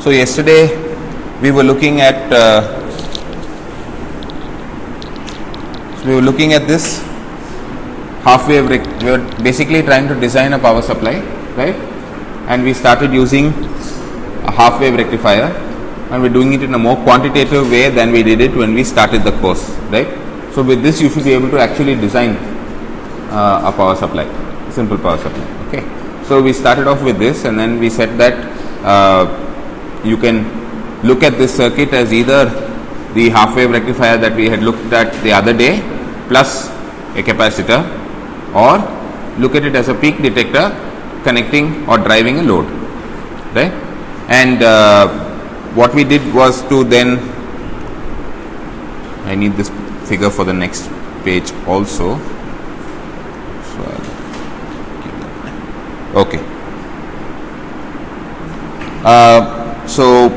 So yesterday we were looking at this half wave. We were basically trying to design a power supply, right? And we started using a half wave rectifier, and we're doing it in a more quantitative way than we did it when we started the course, right? So with this you should be able to actually design a power supply, simple power supply. Okay, so we started off with this, and then we said that you can look at this circuit as either the half wave rectifier that we had looked at the other day plus a capacitor, or look at it as a peak detector connecting or driving a load, right? And what we did was to then, I need this figure for the next page also. Okay. So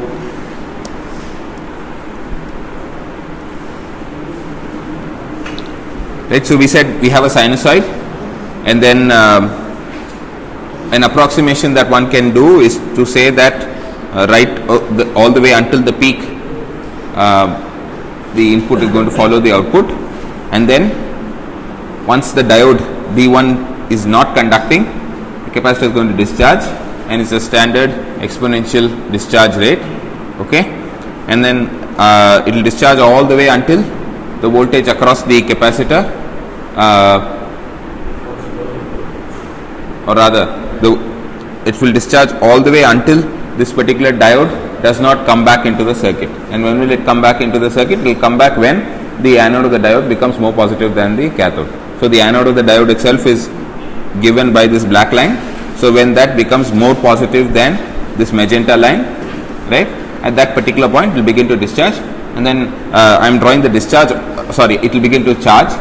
right, so we said we have a sinusoid, and then an approximation that one can do is to say that all the way until the peak, the input is going to follow the output, and then once the diode D1 is not conducting, the capacitor is going to discharge, and it's a standard exponential discharge rate. Okay, and then it will discharge all the way until the voltage across the capacitor, or rather it will discharge all the way until this particular diode does not come back into the circuit. And when will it come back into the circuit? It will come back when the anode of the diode becomes more positive than the cathode. So the anode of the diode itself is given by this black line. So when that becomes more positive than this magenta line, right, at that particular point it will begin to discharge, and then I am drawing the discharge, it will begin to charge.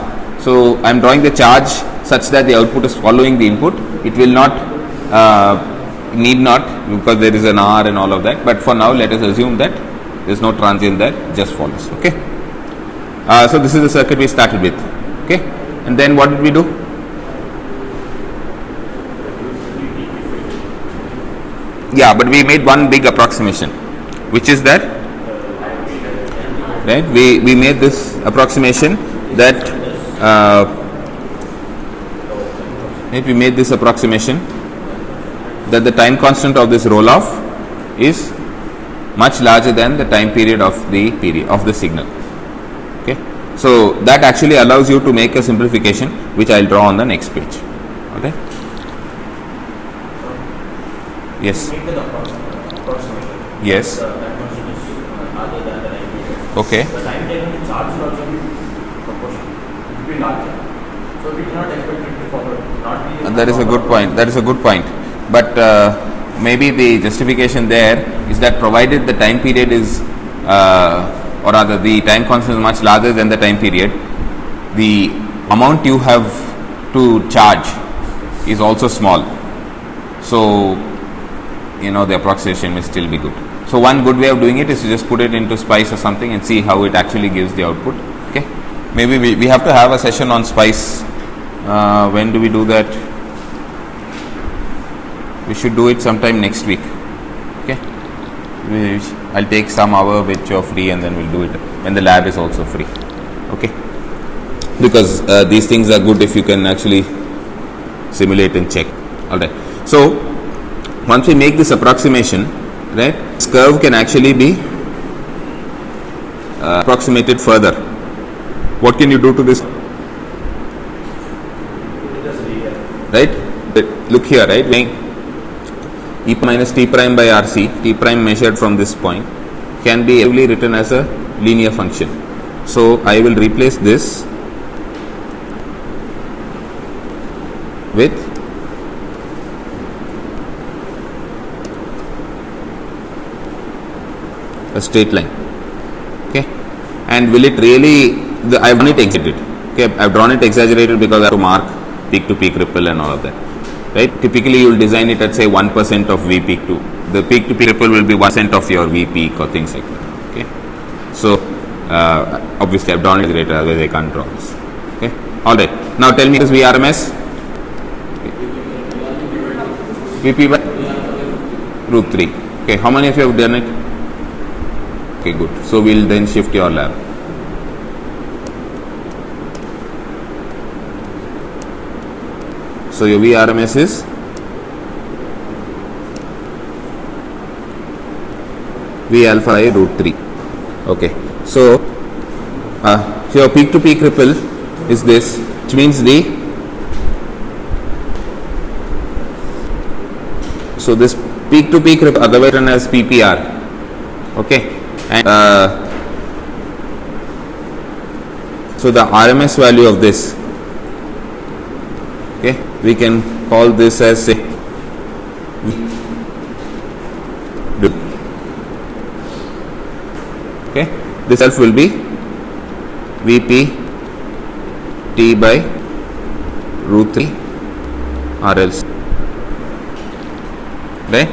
So I am drawing the charge such that the output is following the input. It will not, need not, because there is an R and all of that, but for now let us assume that there is no transient, that just follows. Okay. So this is the circuit we started with. Okay, and then what did we do? Yeah, but we made one big approximation, which is that, right, we made this approximation that the time constant of this roll off is much larger than the time period of the signal. Okay, so that actually allows you to make a simplification, which I will draw on the next page. Okay. Yes. Yes. Okay. The time taken to charge will also be proportional. It will be larger. So we cannot expect it to follow. That is a good point. But maybe the justification there is that provided the time period is, or rather the time constant is much larger than the time period, the amount you have to charge is also small. So the approximation may still be good. So one good way of doing it is to just put it into SPICE or something and see how it actually gives the output. Okay, maybe we have to have a session on SPICE. When do we do that? We should do it sometime next week. Okay, I'll take some hour which you're free, and then we'll do it when the lab is also free. Okay, because these things are good if you can actually simulate and check. All right, so once we make this approximation, right, this curve can actually be approximated further. What can you do to this? Right, look here, right, E minus T prime by RC, T prime measured from this point, can be written as a linear function. So I will replace this with a straight line. Okay, and will it really, I have drawn it exaggerated. Okay, I have drawn it exaggerated because I have to mark peak to peak ripple and all of that. Right, typically you will design it at say 1% of V peak to the peak to peak ripple will be 1% of your V peak or things like that. Okay, so obviously I have drawn it exaggerated, otherwise I can't draw this. Okay, all right. Now tell me, this VRMS, VP by √3. Okay, how many of you have done it? Okay, good. So we'll then shift your lab. So your VRMS is V alpha I root 3. Okay. So your peak to peak ripple is this, which means so this peak to peak ripple, otherwise known as PPR. Okay. And so the RMS value of this, okay, we can call this as say okay, this self will be Vp T by root 3 RLC, right?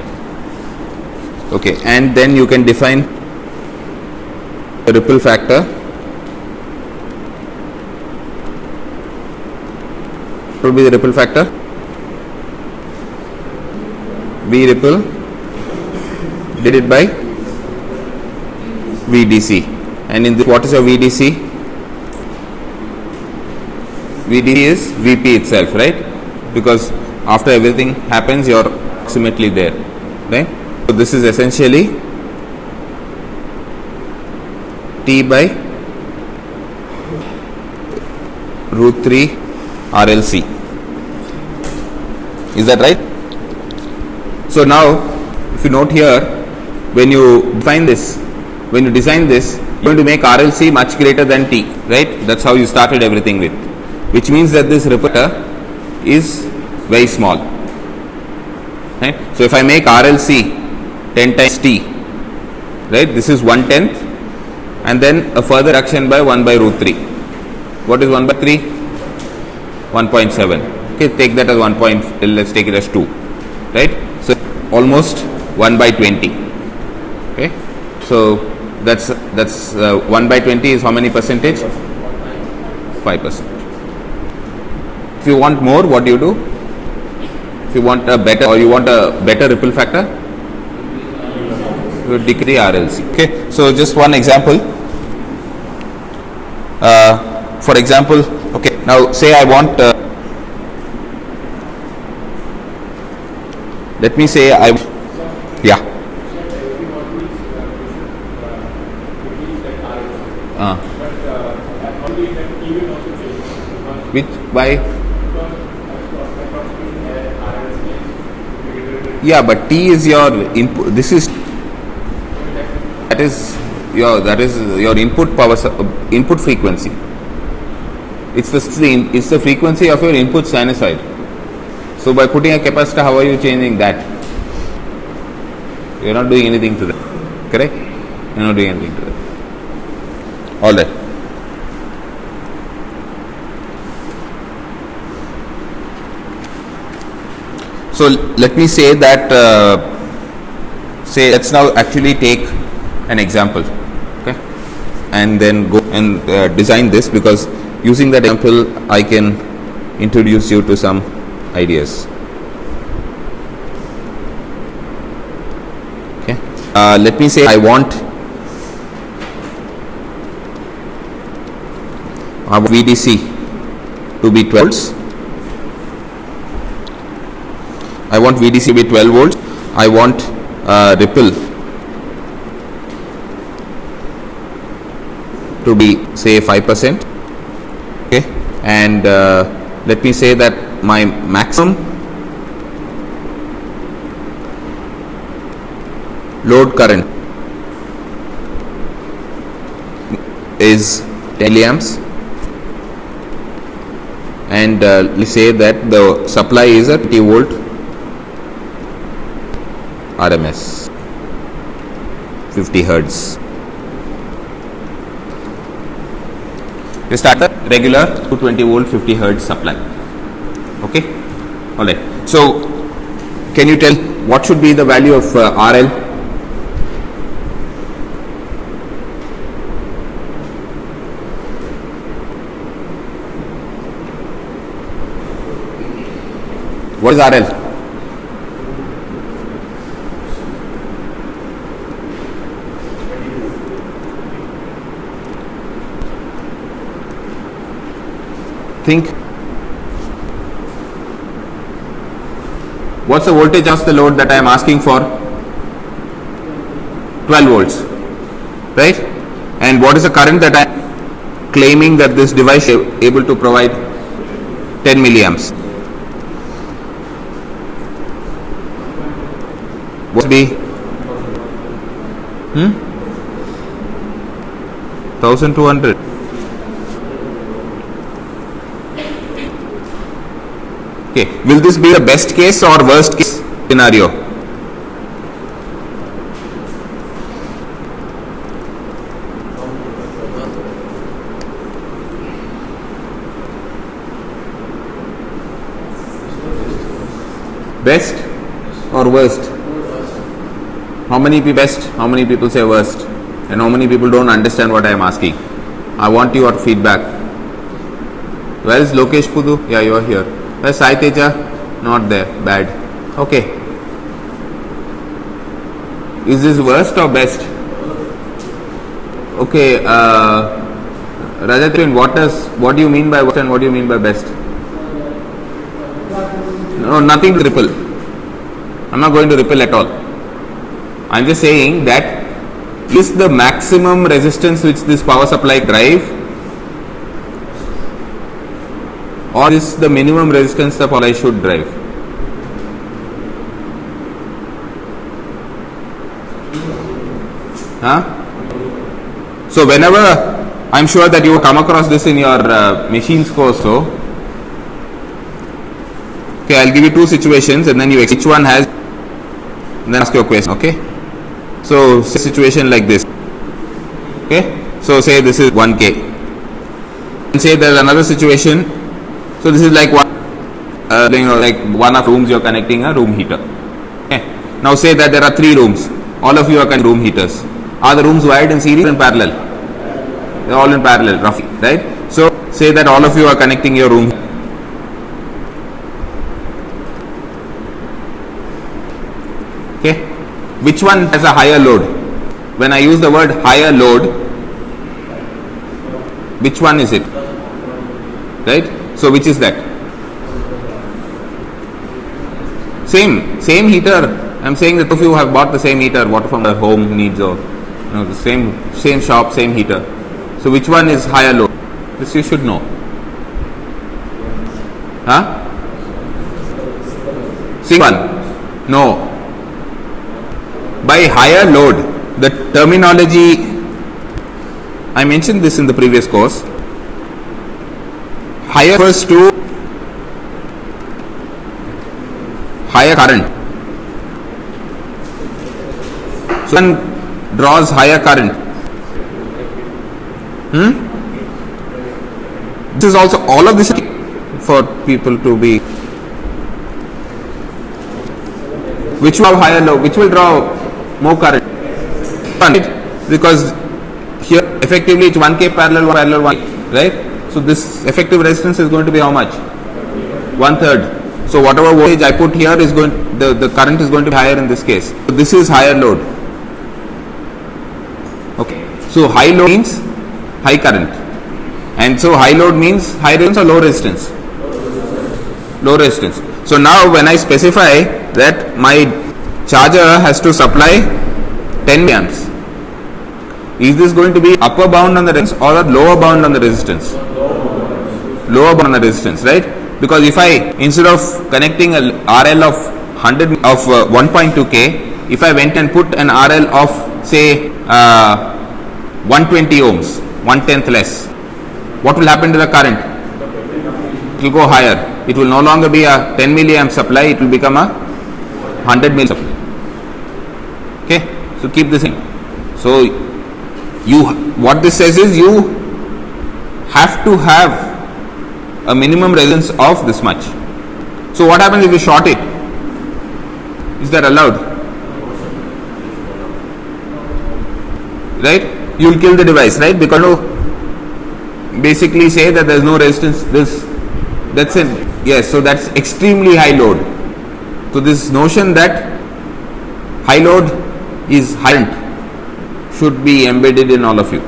Okay, and then you can define the ripple factor will be the ripple factor V ripple divided by VDC, and in this what is your VDC? VDC is Vp itself, right? Because after everything happens you are approximately there, right? So this is essentially T by root 3 RLC. Is that right? So now if you note here, when you define this, when you design this, you're going to make RLC much greater than T, right? That's how you started everything with, which means that this ripple is very small, right? So if I make RLC 10 times T, right, this is 1/10, and then a further reduction by 1 by root 3. What is 1 by 3? 1.7. Okay, take that as 1 point, let's take it as 2, right? So almost 1 by 20. Okay, so that's 1 by 20 is how many percentage? 5%. If you want more, what do you do? If you want a better, or you want a better ripple factor, you decrease RLC. Okay, so just one example. For example, okay, now say I want, let me say yeah. Which by? Yeah, but T is your input. This is that is your input power, input frequency. It's the frequency of your input sinusoid. So by putting a capacitor, how are you changing that? You're not doing anything to that. Correct? You're not doing anything to that. All right. So let me say that let's now actually take an example, okay, and then go and design this, because using that example I can introduce you to some ideas. Okay, let me say I want VDC to be 12 volts. I want VDC to be 12 volts. I want ripple to be say 5%. Okay, and let me say that my maximum load current is 10 milliamps, and let's say that the supply is a 20 volt RMS 50 hertz. We start the regular 220 volt 50 hertz supply. Okay, all right. So can you tell what should be the value of RL? What is RL? Think. What's the voltage of the load that I am asking for? 12 volts, right? And what is the current that I am claiming that this device is able to provide? 10 milliamps. What would be? 1200. Okay, will this be the best case or worst case scenario? Best or worst? How many people best? How many people say worst? And how many people don't understand what I am asking? I want your feedback. Where is Lokesh Pudu? Yeah, you are here. Where's Sai Teja? Not there. Bad. Okay. Is this worst or best? Okay. Rajatrin, what do you mean by worst and what do you mean by best? No, nothing to ripple. I'm not going to ripple at all. I'm just saying that is the maximum resistance which this power supply drive, or is the minimum resistance the power supply should drive? Huh? So whenever, I'm sure that you come across this in your machines course, so okay, I'll give you two situations and then you each one has, and then ask your question. Okay, so situation like this. Okay, so say this is 1K, and say there's another situation. So this is like one, like one of rooms you're connecting a room heater. Okay, now say that there are 3 rooms. All of you are connecting room heaters. Are the rooms wired in series or in parallel? They're all in parallel, roughly, right? So say that all of you are connecting your room. Okay, which one has a higher load? When I use the word higher load, which one is it? Right? So which is that? Same heater. I'm saying that if you have bought the same heater, what from the home needs, or the same shop, same heater. So which one is higher load? This you should know. Huh? Single one? No. By higher load, the terminology, I mentioned this in the previous course. Higher refers to higher current. So one draws higher current. This is also, all of this for people to be. Which will have higher load? Which will draw more current? Because here effectively it's 1K parallel 1, right? So this effective resistance is going to be how much? 1/3. So whatever voltage I put here is going, the current is going to be higher in this case. So this is higher load. Okay. So high load means high current, and so high load means high resistance or low resistance? Low resistance. So now when I specify that my charger has to supply 10 amps, is this going to be upper bound on the resistance or a lower bound on the resistance? Lower bound on the resistance, right? Because if I, instead of connecting a RL of 1.2K, if I went and put an RL of say 120 ohms, 1/10 less, what will happen to the current? It will go higher. It will no longer be a 10 milliamp supply, it will become a 100 mil supply. Okay, so keep this in. So what this says is you have to have a minimum resistance of this much. So what happens if you short it? Is that allowed? Right? You will kill the device, right? Because you basically say that there is no resistance. That's it. Yes, so that's extremely high load. So this notion that high load is high should be embedded in all of you.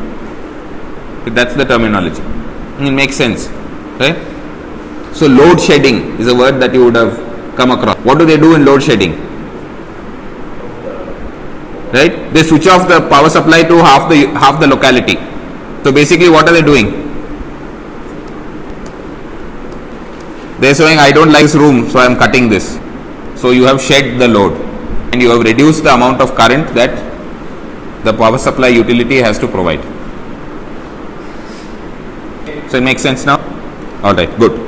That's the terminology. It makes sense, right? So load shedding is a word that you would have come across. What do they do in load shedding? Right? They switch off the power supply to half the locality. So basically what are they doing? They are saying, I don't like this room, so I am cutting this. So you have shed the load and you have reduced the amount of current that the power supply utility has to provide. So it makes sense now? Alright, good.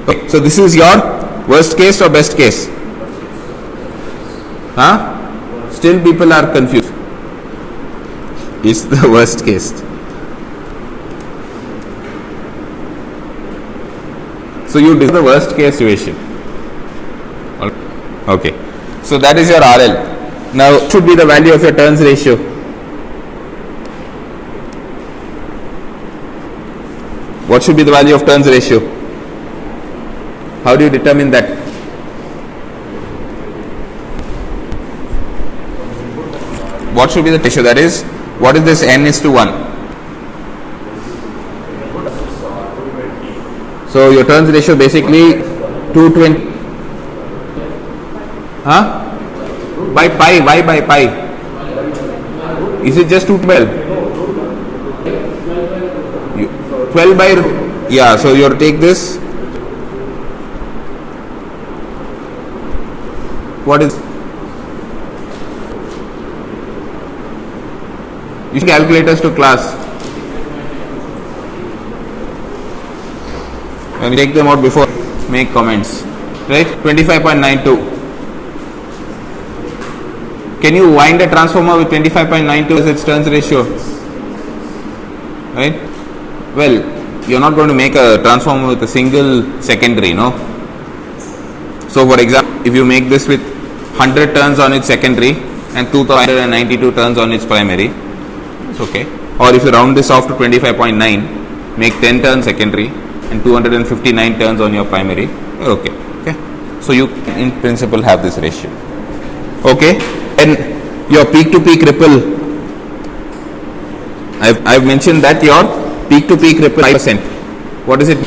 Okay. So this is your worst case or best case? Huh? Still people are confused. It's the worst case. So you do the worst case situation. Okay. So that is your RL. Now what should be the value of your turns ratio? What should be the value of turns ratio? How do you determine that? What should be the ratio? That is, what is this n:1? So your turns ratio basically 220. Huh? By pi. Why by pi? Is it just 212? 12 by, yeah, so you take this. What is? You should calculators to class. And take them out before make comments. Right? 25.92. Can you wind a transformer with 25.92 as its turns ratio? Right? Well, you're not going to make a transformer with a single secondary, no? So for example, if you make this with 100 turns on its secondary and 2092 turns on its primary, it's okay. Or if you round this off to 25.9, make 10 turns secondary and 259 turns on your primary, okay. So you in principle have this ratio. Okay. And your peak to peak ripple, I've mentioned that your peak to peak ripple 5%. What is it?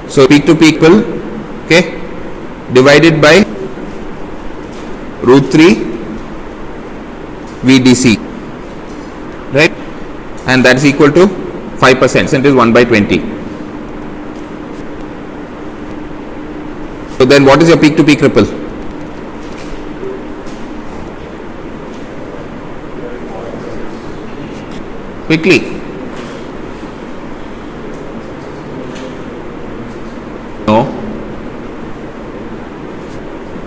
So peak to peak ripple, okay, divided by √3 VDC, right? And that is equal to 5%. Is 1 by 20. So then what is your peak to peak ripple? Quickly. No.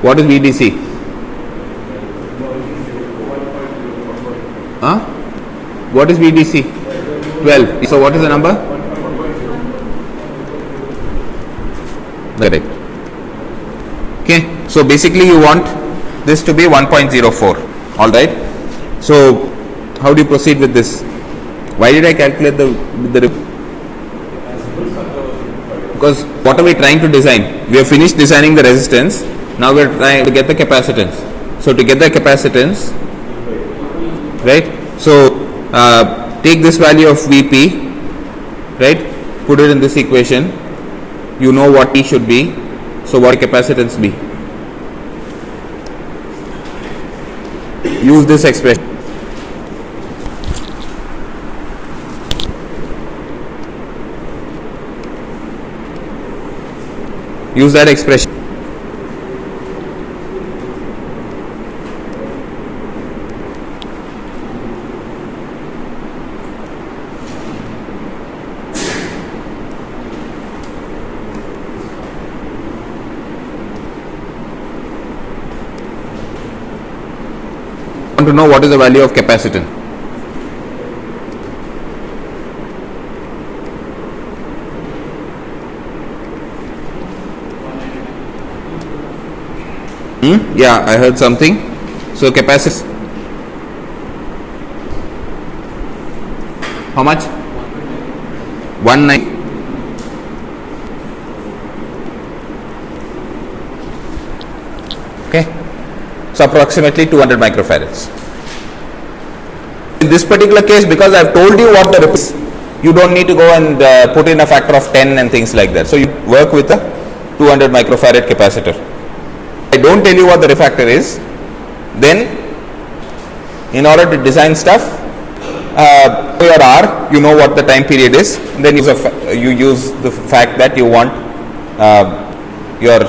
What is VDC? Huh? What is VDC? 12. So what is the number? Correct. Okay. So basically you want this to be 1.04. Alright. So how do you proceed with this? Why did I calculate the because what are we trying to design? We have finished designing the resistance. Now we are trying to get the capacitance. So to get the capacitance, right? So take this value of Vp, right? Put it in this equation. You know what E should be. So what capacitance be? Use this expression. Use that expression. Want to know what is the value of capacitance? Yeah, I heard something. So capacitance, how much? 19. Okay, so approximately 200 microfarads. In this particular case, because I've told you what the ripple is, you don't need to go and put in a factor of 10 and things like that. So you work with a 200 microfarad capacitor. I don't tell you what the refractor is, then in order to design stuff, for your R, you know what the time period is, then you use the fact that you want your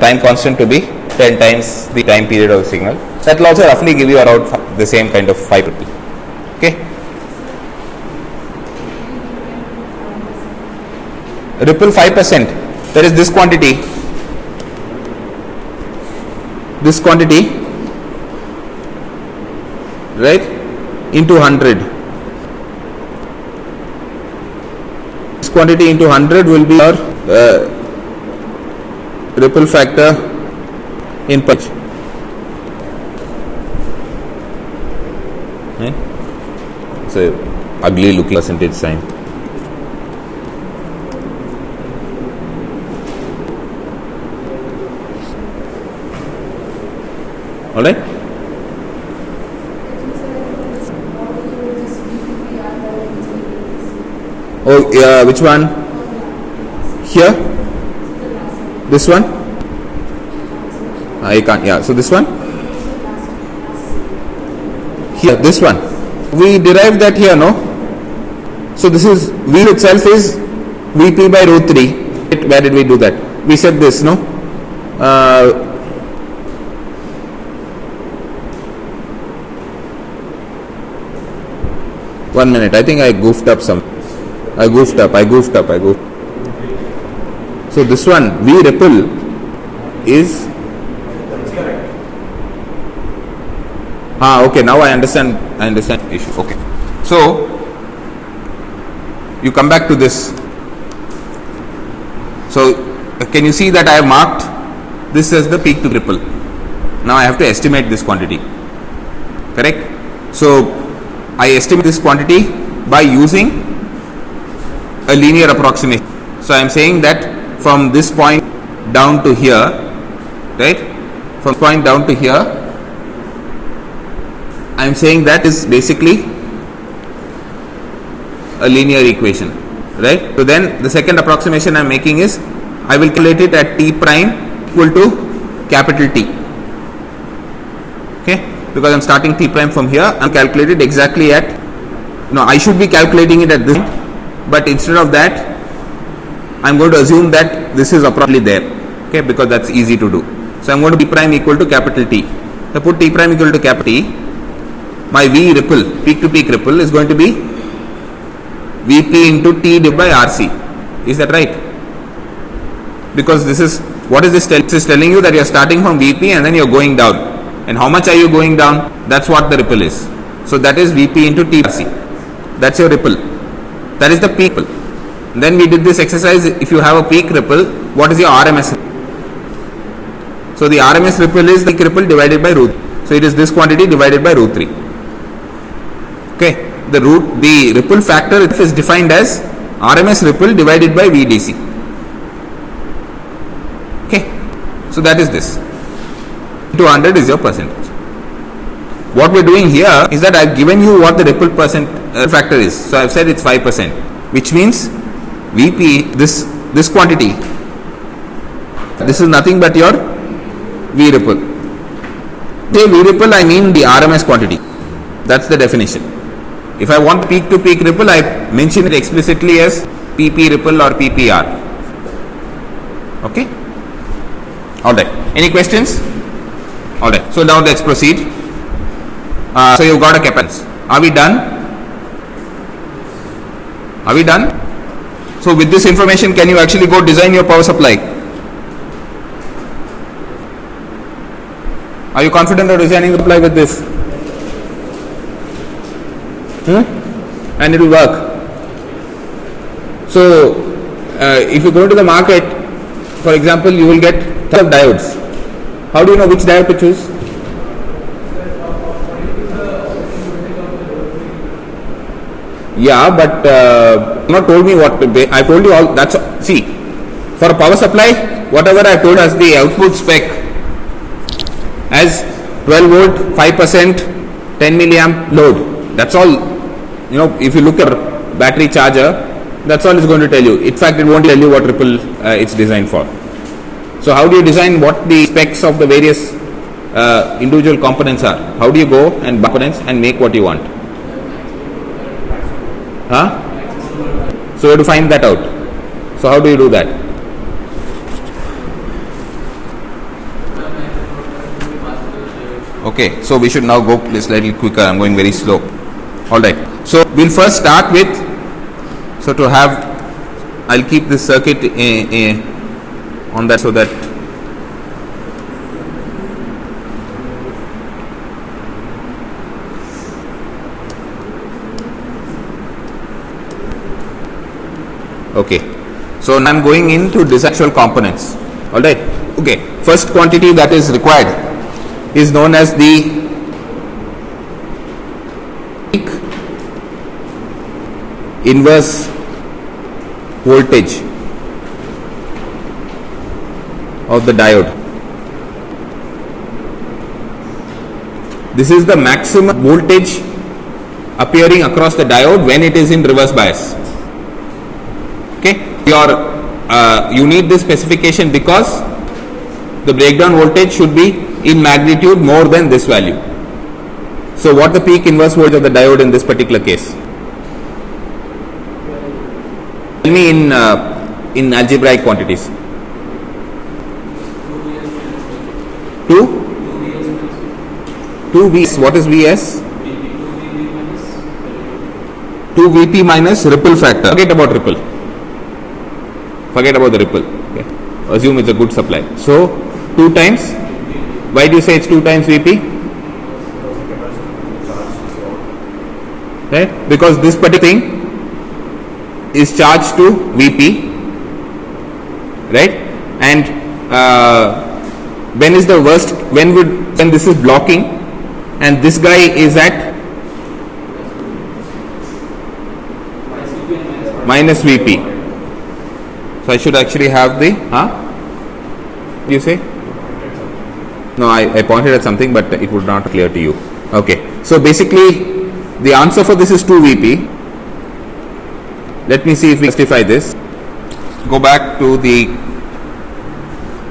time constant to be 10 times the time period of the signal. That will also roughly give you around the same kind of 5 ripple. Okay. Ripple 5%. There is this quantity, right, into 100. This quantity into 100 will be our ripple factor in punch. Right? It's a ugly looking percentage sign. All right. Oh, yeah, which one? Here? This one? I can't. Yeah. So this one? Here. This one. We derived that here, no? So this is V itself is Vp by root 3. Where did we do that? We said this, no? 1 minute. I think I goofed up some. I goofed up. So this one, V ripple is. Okay. Now I understand issue. Okay. So you come back to this. So can you see that I have marked this as the peak to ripple? Now I have to estimate this quantity. Correct? So I estimate this quantity by using a linear approximation. So I am saying that from this point down to here, right? From point down to here, I am saying that is basically a linear equation, right? So then the second approximation I am making is I will calculate it at t prime equal to capital T. Okay, because I am starting t prime from here, I am calculated exactly at. I should be calculating it at this point, but instead of that, I am going to assume that this is approximately there. Okay, because that's easy to do. So I am going to t prime equal to capital T. So put t prime equal to capital T. My V ripple, peak to peak ripple, is going to be Vp into T divided by RC. Is that right? Because this is, what is this telling? This is telling you that you are starting from Vp and then you are going down. And how much are you going down? That's what the ripple is. So that is Vp into T RC. That's your ripple. That is the peak ripple. Then we did this exercise. If you have a peak ripple, what is your RMS? So the RMS ripple is the peak ripple divided by root. So it is this quantity divided by root 3. Okay, the ripple factor is defined as RMS ripple divided by VDC. Okay, so that is this. 200 is your percentage. What we are doing here is that I have given you what the ripple factor is. So I have said it's 5%, which means Vp, this quantity, this is nothing but your V ripple. Say V ripple, I mean the RMS quantity. That's the definition. If I want peak to peak ripple, I mention it explicitly as PP ripple or PPR. Okay? Alright. Any questions? Alright. So now let's proceed. So you've got a capacitance. Are we done? Are we done? So with this information, can you actually go design your power supply? Are you confident of designing the supply with this? And it will work. So if you go to the market, for example, you will get tons of diodes. How do you know which diode to choose? Yeah, but not told me what to. I told you all. That's see, for a power supply, whatever I told as the output spec as 12 volt, 5%, 10 milliamp load. That's all. You know, if you look at battery charger, that's all it's going to tell you. In fact, it won't tell you what ripple it's designed for. So how do you design what the specs of the various individual components are? How do you go and components and make what you want? Huh? So you have to find that out. So how do you do that? Okay, so we should now go slightly quicker. I'm going very slow. Alright, so we'll first start with, so to have, I'll keep this circuit on that so that okay, so now I'm going into actual components. Alright, okay, first quantity that is required is known as the peak inverse voltage of the diode. This is the maximum voltage appearing across the diode when it is in reverse bias. Okay, you need this specification because the breakdown voltage should be in magnitude more than this value. So what the peak inverse voltage of the diode in this particular case? Tell me in algebraic quantities. 2 Vs. What is Vs? 2 Vp minus ripple factor. Forget about ripple. Forget about the ripple. Okay. Assume it's a good supply. So 2 times. Why do you say it's 2 times Vp? Right? Because this particular thing is charged to Vp, right? And when is the worst? When this is blocking, and this guy is at minus Vp. So I should actually have the What do you say? No, I pointed at something, but it would not clear to you. Okay. So basically, the answer for this is 2 Vp. Let me see if we justify this. Go back to the.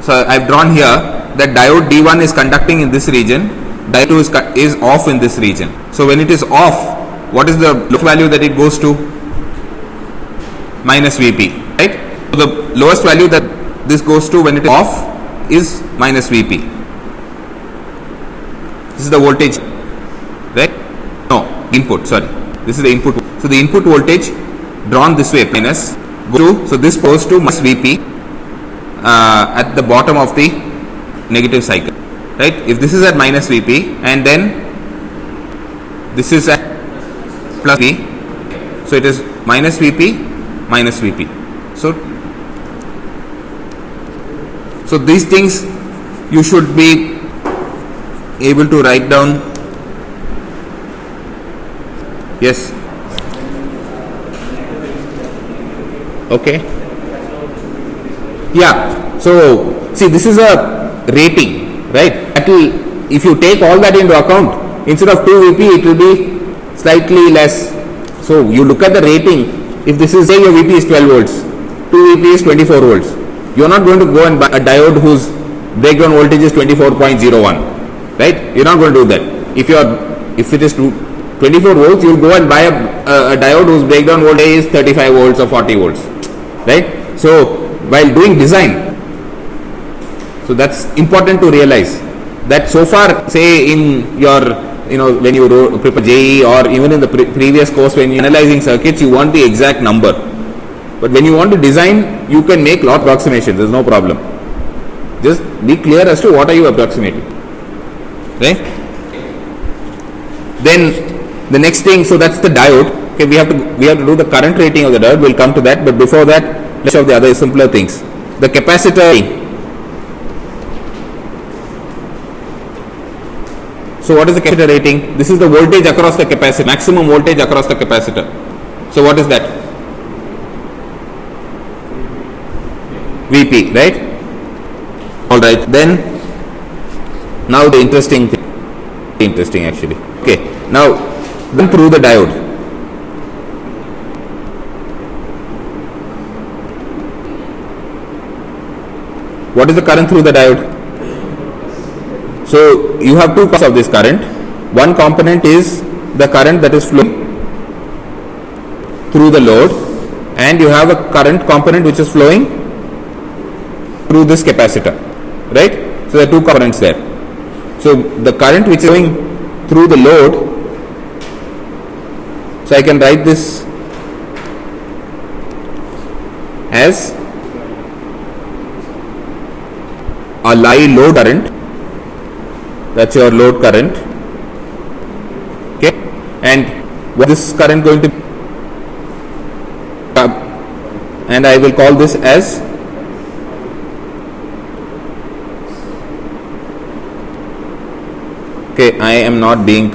So I've drawn here that diode D1 is conducting in this region. Diode 2 is off in this region. So when it is off, what is the value that it goes to? Minus Vp, right? So the lowest value that this goes to when it is off is minus Vp. This is the voltage, right? No, input, sorry. This is the input. So the input voltage drawn this way minus go to, so this goes to minus Vp at the bottom of the negative cycle, right? If this is at minus Vp and then this is at plus V, so it is minus Vp minus Vp. So these things you should be able to write down. Yes. Okay. Yeah. So see, this is a rating, right? If you take all that into account, instead of 2 Vp, it will be slightly less. So you look at the rating. If this is, say your Vp is 12 volts, 2 Vp is 24 volts. You are not going to go and buy a diode whose breakdown voltage is 24.01, right? You are not going to do that. If it is 24 volts, you will go and buy a diode whose breakdown voltage is 35 volts or 40 volts, right? So while doing design, so that's important to realize that so far, say in your, when you prepare JEE or even in the previous course when you're analyzing circuits, you want the exact number. But when you want to design, you can make lot of approximations, there's no problem. Just be clear as to what are you approximating, right? Then the next thing, so that's the diode. Okay, we have to do the current rating of the diode. We'll come to that, but before that, let's show the other simpler things. The capacitor. So what is the capacitor rating? This is the voltage across the capacitor, maximum voltage across the capacitor. So what is that? Vp, right? All right. Then now the interesting thing. Interesting actually. Okay. Now, then through the diode. What is the current through the diode? So, you have two parts of this current. One component is the current that is flowing through the load, and you have a current component which is flowing through this capacitor, right? So, there are two components there. So, the current which is flowing through the load, so I can write this as a live load current. That's your load current. Okay, and what is this current going to be? And I will call this as I am not being,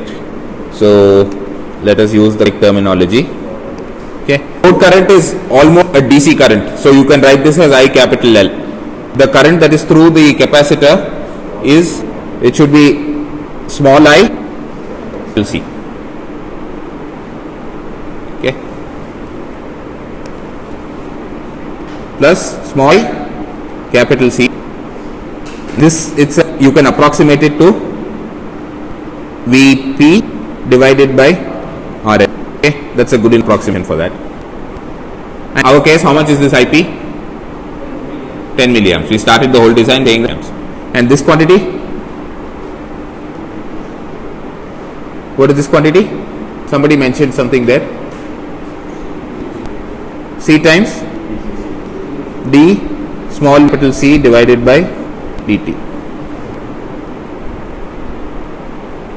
so let us use the terminology. Okay, load current is almost a DC current, so you can write this as I capital L. The current that is through the capacitor is, it should be small I capital C. Okay, plus small capital C. This you can approximate it to Vp divided by Rn. Okay, that's a good approximation for that. And our case, how much is this IP? 10 milliamps. We started the whole design saying amps. And this quantity? What is this quantity? Somebody mentioned something there. C times D small capital C divided by dt.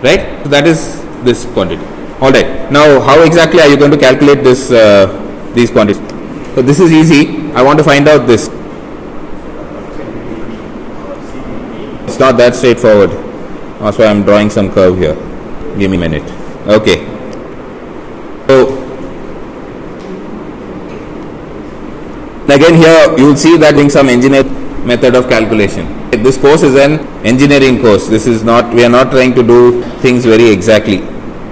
Right? So that is this quantity. Alright. Now how exactly are you going to calculate this these quantities? So this is easy. I want to find out this. It's not that straightforward. That's why I am drawing some curve here. Give me a minute. Okay. So again here you will see that in some engineering method of calculation. This course is an engineering course. This is not, we are not trying to do things very exactly,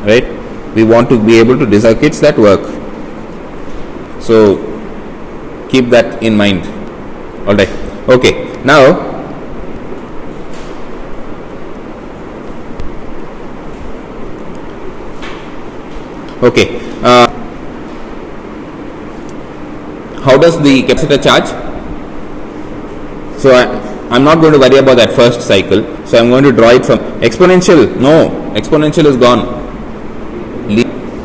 right? We want to be able to design circuits that work. So keep that in mind. Alright. Okay. Now okay. How does the capacitor charge? So I'm not going to worry about that first cycle. So I'm going to draw it from exponential. No, exponential is gone.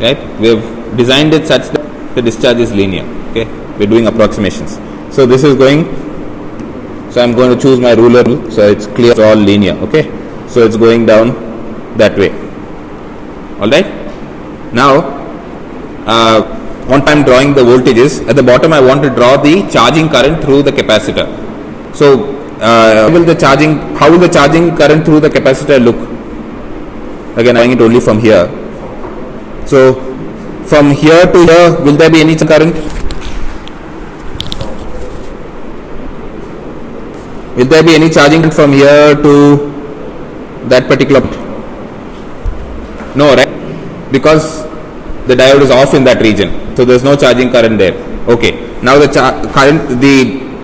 Right? We have designed it such that the discharge is linear. Okay, we're doing approximations. So this is going. So I'm going to choose my ruler. So it's clear. It's all linear. Okay. So it's going down that way. All right. Now, once I'm drawing the voltages, at the bottom I want to draw the charging current through the capacitor. So, how will the charging current through the capacitor look? Again, I'm drawing it only from here. So, from here to here, will there be any current? Will there be any charging from here to that particular point? No, right? Because the diode is off in that region, so there is no charging current there. Okay. Now the current,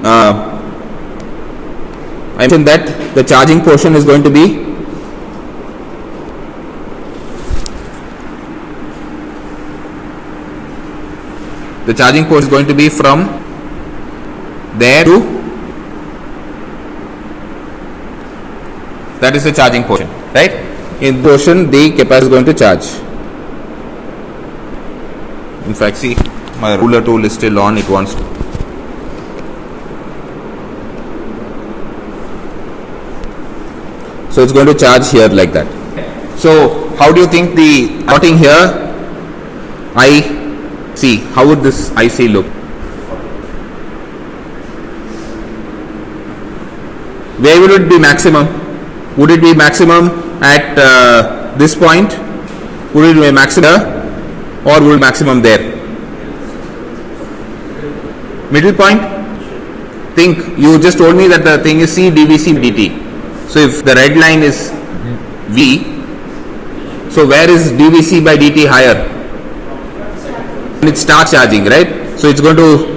I mentioned that the charging portion is going to be from there to, that is the charging portion, right? In the portion the capacitor is going to charge. In fact, see, my ruler tool is still on, it wants to. So it's going to charge here like that. So how do you think the plotting here IC, how would this IC look? Where will it be maximum? Would it be maximum at this point? Would it be maximum here? Or would maximum there? Middle point? Think, you just told me that the thing is C dVc dt. So if the red line is V, So where is dVc by dt higher? When it starts charging, right? So it's going to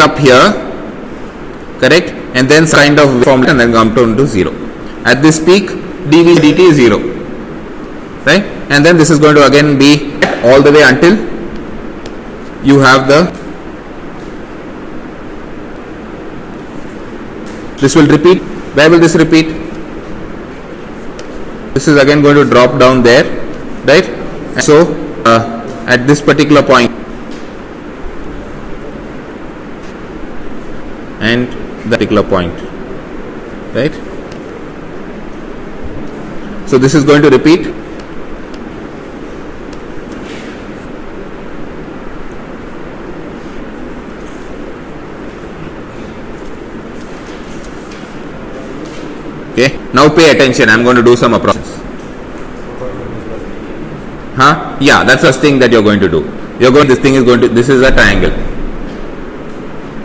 up here, correct? And then kind of form and then come down to 0. At this peak, dV dt is 0, right? And then this is going to again be all the way until you have this will repeat. Where will this repeat? This is again going to drop down there, right? So at this particular point and the particular point, right? So this is going to repeat. Okay, now pay attention. I'm going to do some approaches. Yeah, that's the thing that you're going to do. This thing is going to, this is a triangle.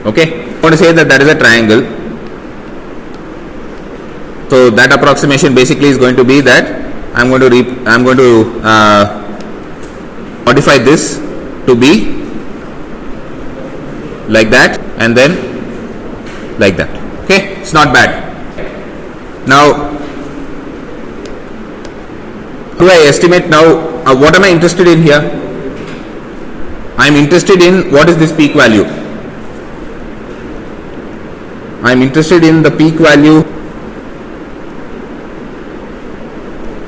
Okay, I'm going to say that is a triangle. So that approximation basically is going to be that I'm going to modify this to be like that and then like that. Okay, it's not bad. Now, how do I estimate now? What am I interested in here? I am interested in what is this peak value. I am interested in the peak value.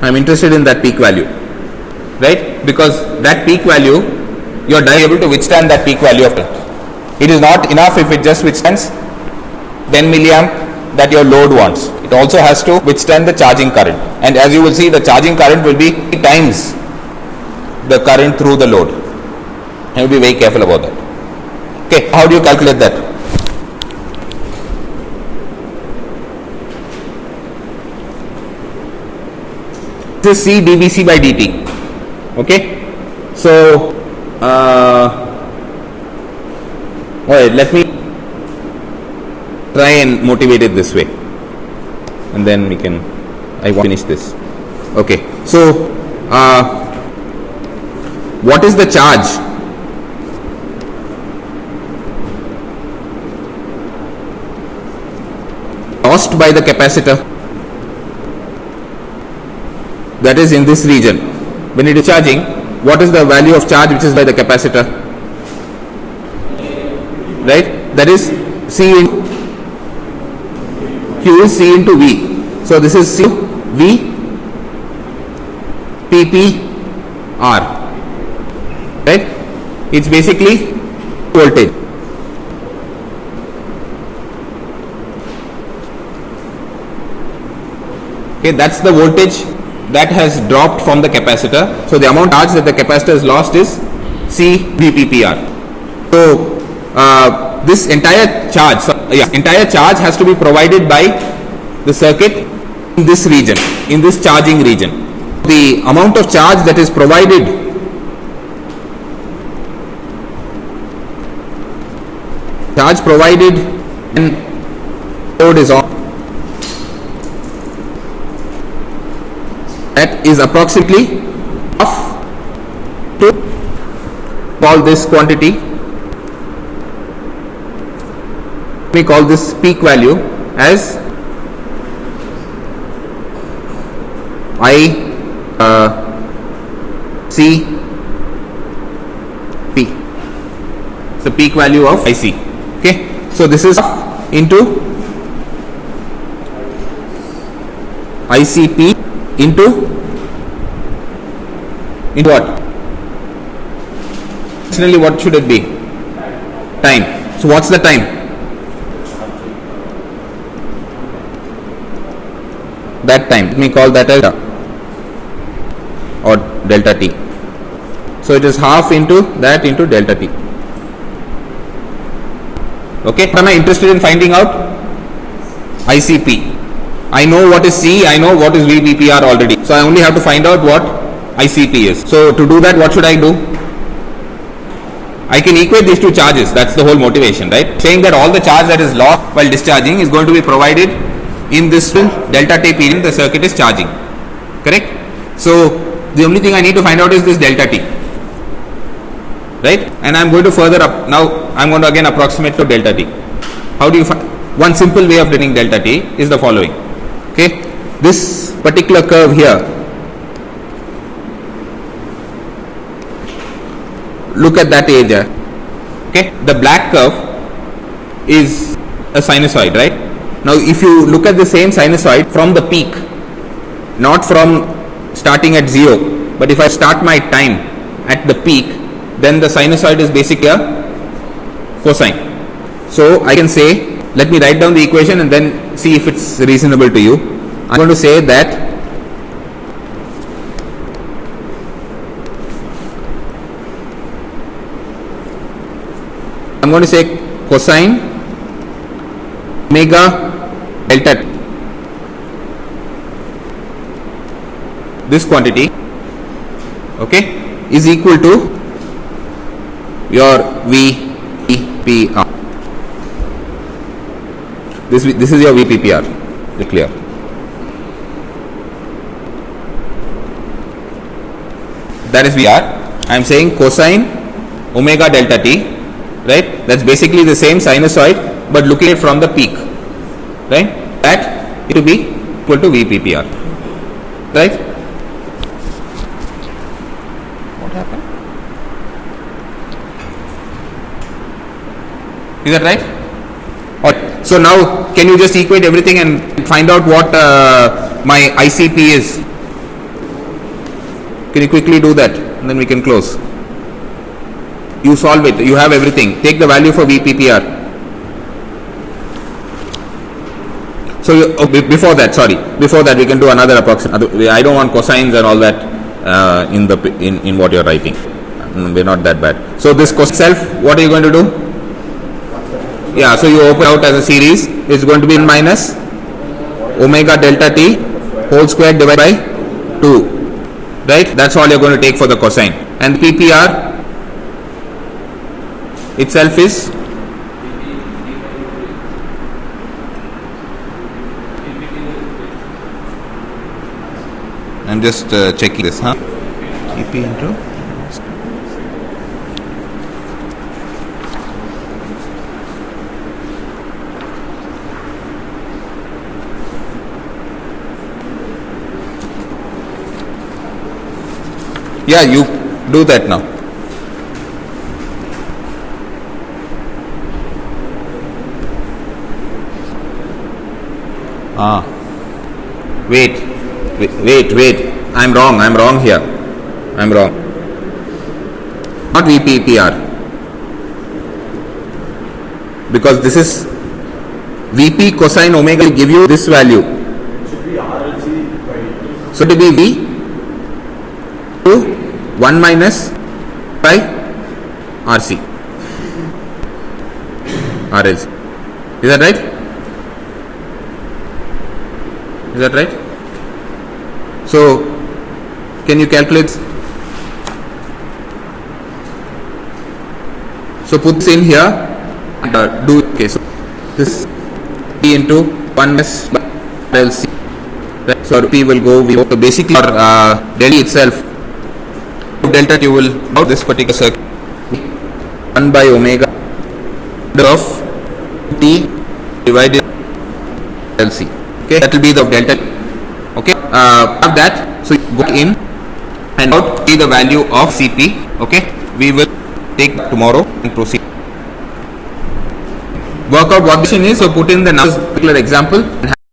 I am interested in that peak value, right? Because that peak value, you are able to withstand that peak value of current. It is not enough if it just withstands 10 milliamp that your load wants. It also has to withstand the charging current, and as you will see, the charging current will be times the current through the load. And you will be very careful about that. Okay, how do you calculate that? This is C dVc by dt. Okay, so alright, let me try and motivate it this way, and then we can. I want to finish this. Okay, so what is the charge? Lost by the capacitor that is in this region. When it is charging, what is the value of charge which is by the capacitor? Right? That is C in Q is C into V. So this is C V P P R. Right? It's basically voltage. Okay, that's the voltage that has dropped from the capacitor. So the amount of charge that the capacitor has lost is C VPPR. So this entire charge, entire charge has to be provided by the circuit in this region, in this charging region. The amount of charge that is provided when load is on, that is approximately half to call this quantity. We call this peak value as I C P. It's the peak value of IC. Okay, so this is into ICP into what? Additionally, what should it be? Time. So what's the time? That time, let me call that as or delta t. So it is half into that into delta t. Okay, what am I interested in finding out? ICP. I know what is C, I know what is VPPR already. So I only have to find out what ICP is. So to do that, what should I do? I can equate these two charges. That's the whole motivation, right? Saying that all the charge that is lost while discharging is going to be provided in this delta t period the circuit is charging, correct? So the only thing I need to find out is this delta t, right? And I am going to further up, now I am going to again approximate to delta t. How do you find? One simple way of getting delta t is the following, okay? This particular curve here, look at that area, okay? The black curve is a sinusoid, right? Now if you look at the same sinusoid from the peak, not from starting at 0, but if I start my time at the peak, then the sinusoid is basically a cosine. So I can say, let me write down the equation and then see if it's reasonable to you. I'm going to say that I'm going to say cosine omega delta t, this quantity, okay, is equal to your VPPR. This is your VPPR. Clear? That is VR. I am saying cosine omega delta t, right? That's basically the same sinusoid, but looking at it from the peak, right? That it will be equal to VPPR, right? What happened? Is that right? Alright. So now, can you just equate everything and find out what my ICP is? Can you quickly do that, and then we can close? You solve it. You have everything. Take the value for VPPR. So before that we can do another approximation. I don't want cosines and all that in what you're writing. We're not that bad. So this cos itself, what are you going to do? Yeah, so you open out as a series. It's going to be minus omega delta t whole square divided by 2, right? That's all you're going to take for the cosine. And PPR itself is I'm just checking this, huh? PP into yeah, you do that now. Wait. I'm wrong here. I'm wrong. Not VPPR. Because this is VP cosine omega will give you this value. It should be RLC by So to be V to 1 minus by RC. RLC. Is that right? Is that right? So, can you calculate? So put this in here and do. Okay, so this P into 1 minus LC. Right? So P will go. So basically, your del itself, delta T will out this particular circuit 1 by omega of T divided LC. Okay, that will be the delta. Okay, have that. So go in and out see the value of CP. Okay, we will take tomorrow and proceed. Work out what the question is. So put in the numbers, particular example. And